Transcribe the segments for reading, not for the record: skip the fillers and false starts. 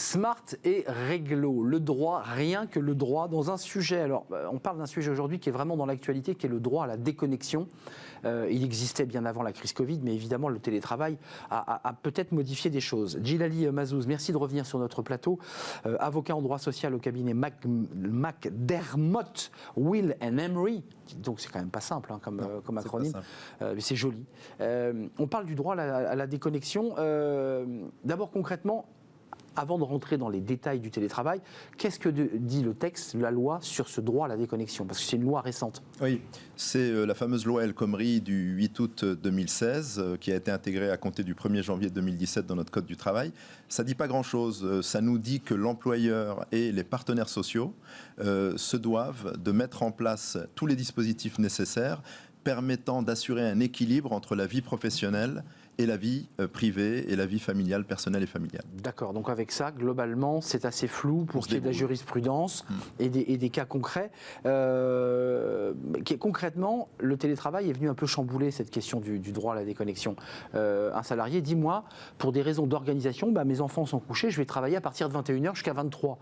Smart et réglo, le droit, rien que le droit dans un sujet. Alors, on parle d'un sujet aujourd'hui qui est vraiment dans l'actualité, qui est le droit à la déconnexion. Il existait bien avant la crise Covid, mais évidemment, le télétravail a peut-être modifié des choses. Djilali Mazzouz, merci de revenir sur notre plateau. Avocat en droit social au cabinet McDermott, Will & Emery. Donc, c'est quand même pas simple comme acronyme, mais c'est joli. On parle du droit à la déconnexion. D'abord, concrètement, avant de rentrer dans les détails du télétravail, qu'est-ce que dit le texte, la loi, sur ce droit à la déconnexion? Parce que c'est une loi récente. Oui, c'est la fameuse loi El Khomri du 8 août 2016 qui a été intégrée à compter du 1er janvier 2017 dans notre Code du travail. Ça ne dit pas grand-chose. Ça nous dit que l'employeur et les partenaires sociaux se doivent de mettre en place tous les dispositifs nécessaires permettant d'assurer un équilibre entre la vie professionnelle et la vie privée et la vie familiale, personnelle et familiale. D'accord, donc avec ça, globalement, c'est assez flou pour qu'il y ait de la jurisprudence et des cas concrets. Concrètement, le télétravail est venu un peu chambouler cette question du droit à la déconnexion. Un salarié dit, moi, pour des raisons d'organisation, mes enfants sont couchés, je vais travailler à partir de 21h jusqu'à 23h.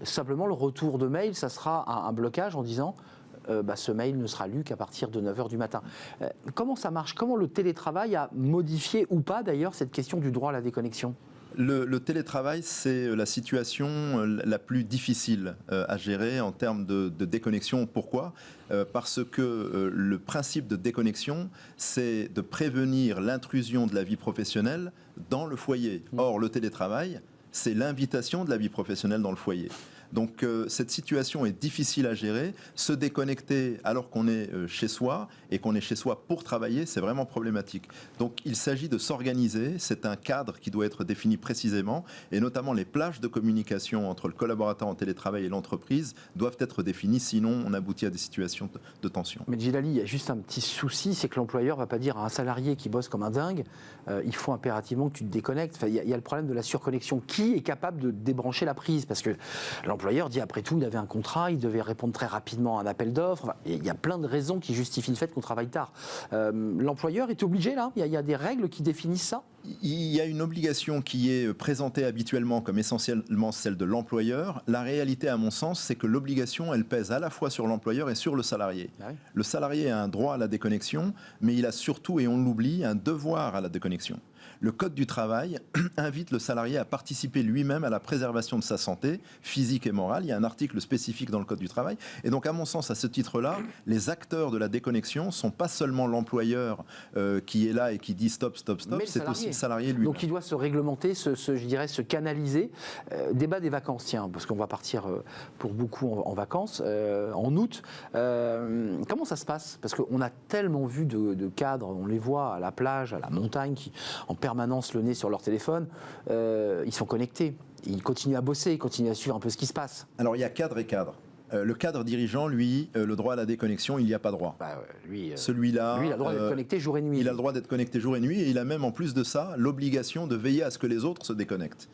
Simplement, le retour de mail, ça sera un blocage en disant... ce mail ne sera lu qu'à partir de 9h du matin. Comment ça marche? Comment le télétravail a modifié ou pas d'ailleurs cette question du droit à la déconnexion? Le télétravail, c'est la situation la plus difficile à gérer en termes de déconnexion. Pourquoi? Parce que le principe de déconnexion, c'est de prévenir l'intrusion de la vie professionnelle dans le foyer. Or, le télétravail, c'est l'invitation de la vie professionnelle dans le foyer. Donc cette situation est difficile à gérer. Se déconnecter alors qu'on est chez soi et qu'on est chez soi pour travailler, c'est vraiment problématique. Donc il s'agit de s'organiser. C'est un cadre qui doit être défini précisément et notamment les plages de communication entre le collaborateur en télétravail et l'entreprise doivent être définies, sinon on aboutit à des situations de tension. Mais Djilali, il y a juste un petit souci, c'est que l'employeur ne va pas dire à un salarié qui bosse comme un dingue, il faut impérativement que tu te déconnectes. Enfin, il y a le problème de la surconnexion. Qui est capable de débrancher la prise? Parce que l'employeur dit, après tout, il avait un contrat, il devait répondre très rapidement à un appel d'offres. Enfin, il y a plein de raisons qui justifient le fait qu'on travaille tard. L'employeur est obligé, là? Il y a des règles qui définissent ça? Il y a une obligation qui est présentée habituellement comme essentiellement celle de l'employeur. La réalité, à mon sens, c'est que l'obligation, elle pèse à la fois sur l'employeur et sur le salarié. Ah oui. Le salarié a un droit à la déconnexion, mais il a surtout, et on l'oublie, un devoir à la déconnexion. Le Code du travail invite le salarié à participer lui-même à la préservation de sa santé physique et morale. Il y a un article spécifique dans le Code du travail. Et donc, à mon sens, à ce titre-là, les acteurs de la déconnexion ne sont pas seulement l'employeur qui est là et qui dit stop, stop, stop, c'est aussi le salarié lui-même. Donc, il doit se réglementer, je dirais, se canaliser. Débat des vacances, tiens, parce qu'on va partir pour beaucoup en vacances en août. Comment ça se passe? Parce qu'on a tellement vu de cadres, on les voit à la plage, à la montagne, qui en permanence le nez sur leur téléphone, ils sont connectés, ils continuent à bosser, ils continuent à suivre un peu ce qui se passe. Alors il y a cadre et cadre. Le cadre dirigeant, lui, le droit à la déconnexion, il n'y a pas droit. Celui-là, lui, il a le droit d'être connecté jour et nuit. Il a le droit d'être connecté jour et nuit et il a même en plus de ça l'obligation de veiller à ce que les autres se déconnectent.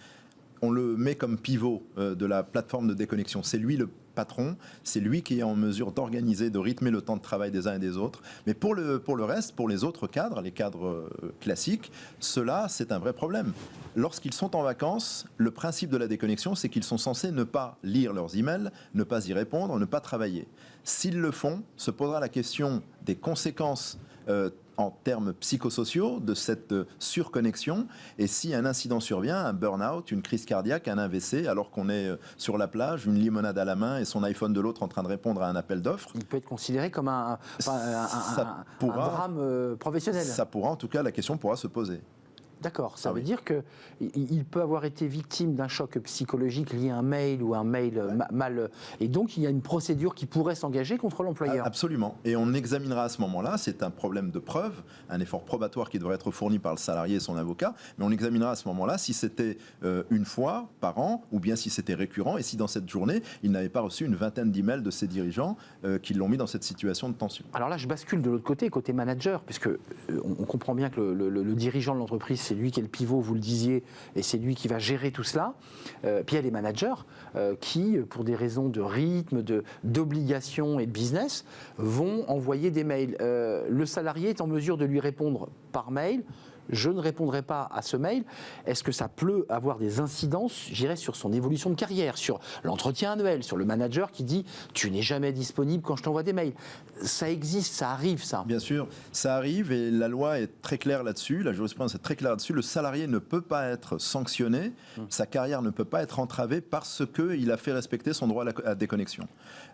On le met comme pivot de la plateforme de déconnexion. C'est lui le patron, c'est lui qui est en mesure d'organiser, de rythmer le temps de travail des uns et des autres. Mais pour le reste, pour les autres cadres, les cadres classiques, cela, c'est un vrai problème. Lorsqu'ils sont en vacances, le principe de la déconnexion, c'est qu'ils sont censés ne pas lire leurs emails, ne pas y répondre, ne pas travailler. S'ils le font, se posera la question des conséquences en termes psychosociaux de cette surconnexion, et si un incident survient, un burn-out, une crise cardiaque, un AVC, alors qu'on est sur la plage, une limonade à la main et son iPhone de l'autre en train de répondre à un appel d'offres. Il peut être considéré comme un drame professionnel. Ça pourra, en tout cas, la question pourra se poser. D'accord, ça veut dire qu'il peut avoir été victime d'un choc psychologique lié à un mail ou un mail mal... Et donc, il y a une procédure qui pourrait s'engager contre l'employeur. Absolument. Et on examinera à ce moment-là, c'est un problème de preuve, un effort probatoire qui devrait être fourni par le salarié et son avocat, mais on examinera à ce moment-là si c'était une fois par an ou bien si c'était récurrent et si dans cette journée, il n'avait pas reçu une vingtaine d'emails de ses dirigeants qui l'ont mis dans cette situation de tension. Alors là, je bascule de l'autre côté manager, puisque on comprend bien que le dirigeant de l'entreprise, c'est lui qui est le pivot, vous le disiez, et c'est lui qui va gérer tout cela. Puis il y a les managers qui, pour des raisons de rythme, d'obligation et de business, vont envoyer des mails. Le salarié est en mesure de lui répondre par mail, je ne répondrai pas à ce mail, est-ce que ça peut avoir des incidences, je dirais, sur son évolution de carrière, sur l'entretien annuel, sur le manager qui dit « tu n'es jamais disponible quand je t'envoie des mails ». Ça existe, ça arrive, ça. Bien sûr, ça arrive et la loi est très claire là-dessus, la jurisprudence est très claire là-dessus. Le salarié ne peut pas être sanctionné, sa carrière ne peut pas être entravée parce qu'il a fait respecter son droit à la déconnexion.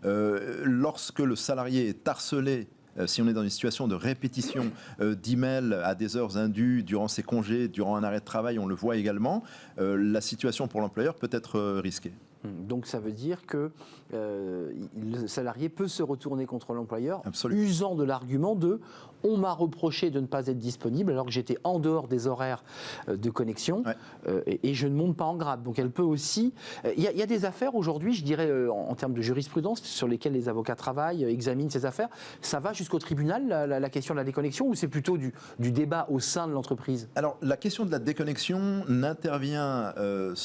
Lorsque le salarié est harcelé, si on est dans une situation de répétition d'emails à des heures indues durant ses congés, durant un arrêt de travail, on le voit également, la situation pour l'employeur peut être risquée. Donc ça veut dire que le salarié peut se retourner contre l'employeur, Absolument. usant de l'argument de « on m'a reproché de ne pas être disponible alors que j'étais en dehors des horaires de connexion et je ne monte pas en grade ». Donc elle peut aussi... Il y a des affaires aujourd'hui, je dirais, en termes de jurisprudence, sur lesquelles les avocats travaillent, examinent ces affaires. Ça va jusqu'au tribunal, la question de la déconnexion, ou c'est plutôt du débat au sein de l'entreprise? Alors, la question de la déconnexion n'intervient,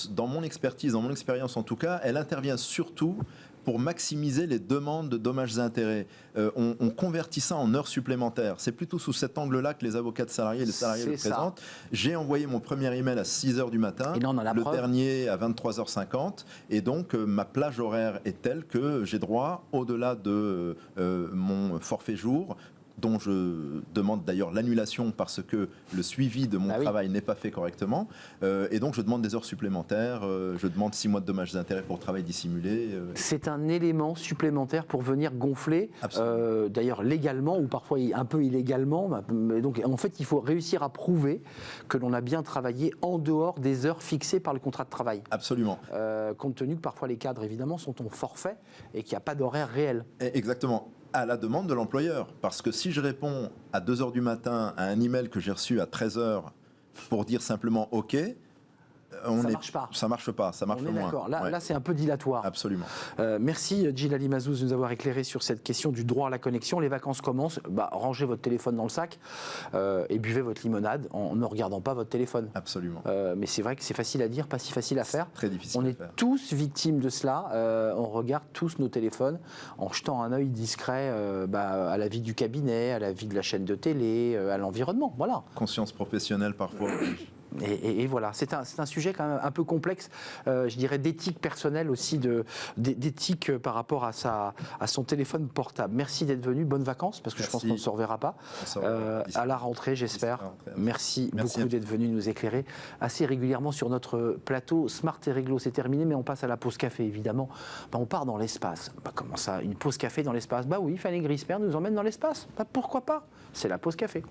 dans mon expertise, dans mon expérience en tout cas, elle intervient surtout pour maximiser les demandes de dommages et intérêts. On convertit ça en heures supplémentaires. C'est plutôt sous cet angle-là que les avocats de salariés et les salariés le présentent. J'ai envoyé mon premier email à 6h du matin, le dernier à 23h50, et donc ma plage horaire est telle que j'ai droit, au-delà de mon forfait jour, dont je demande d'ailleurs l'annulation parce que le suivi de mon travail n'est pas fait correctement. Et donc je demande des heures supplémentaires, je demande 6 mois de dommages et intérêts pour travail dissimulé. C'est un élément supplémentaire pour venir gonfler, d'ailleurs légalement ou parfois un peu illégalement. Donc en fait, il faut réussir à prouver que l'on a bien travaillé en dehors des heures fixées par le contrat de travail. Absolument. Compte tenu que parfois les cadres, évidemment, sont en forfait et qu'il n'y a pas d'horaire réel. Exactement. À la demande de l'employeur. Parce que si je réponds à 2h du matin à un email que j'ai reçu à 13h pour dire simplement OK, ça marche pas. Ça marche pas, ça marche moins. On est d'accord. Là, c'est un peu dilatoire. Absolument. Merci Djilali Mazouz de nous avoir éclairé sur cette question du droit à la connexion. Les vacances commencent. Rangez votre téléphone dans le sac et buvez votre limonade en ne regardant pas votre téléphone. Absolument. Mais c'est vrai que c'est facile à dire, pas si facile à faire. Très difficile. On est tous victimes de cela. On regarde tous nos téléphones en jetant un œil discret à la vie du cabinet, à la vie de la chaîne de télé, à l'environnement. Voilà. Conscience professionnelle parfois. Et voilà, c'est un sujet quand même un peu complexe, je dirais d'éthique personnelle aussi, d'éthique par rapport à son téléphone portable. Merci d'être venu, bonnes vacances, parce que je pense qu'on ne se reverra pas. À la rentrée, j'espère. Merci beaucoup d'être venu nous éclairer assez régulièrement sur notre plateau. Smart et Réglo, c'est terminé, mais on passe à la pause café, évidemment. On part dans l'espace. Comment ça, une pause café dans l'espace? Oui, Fanny Grisper nous emmène dans l'espace. Pourquoi pas? C'est la pause café.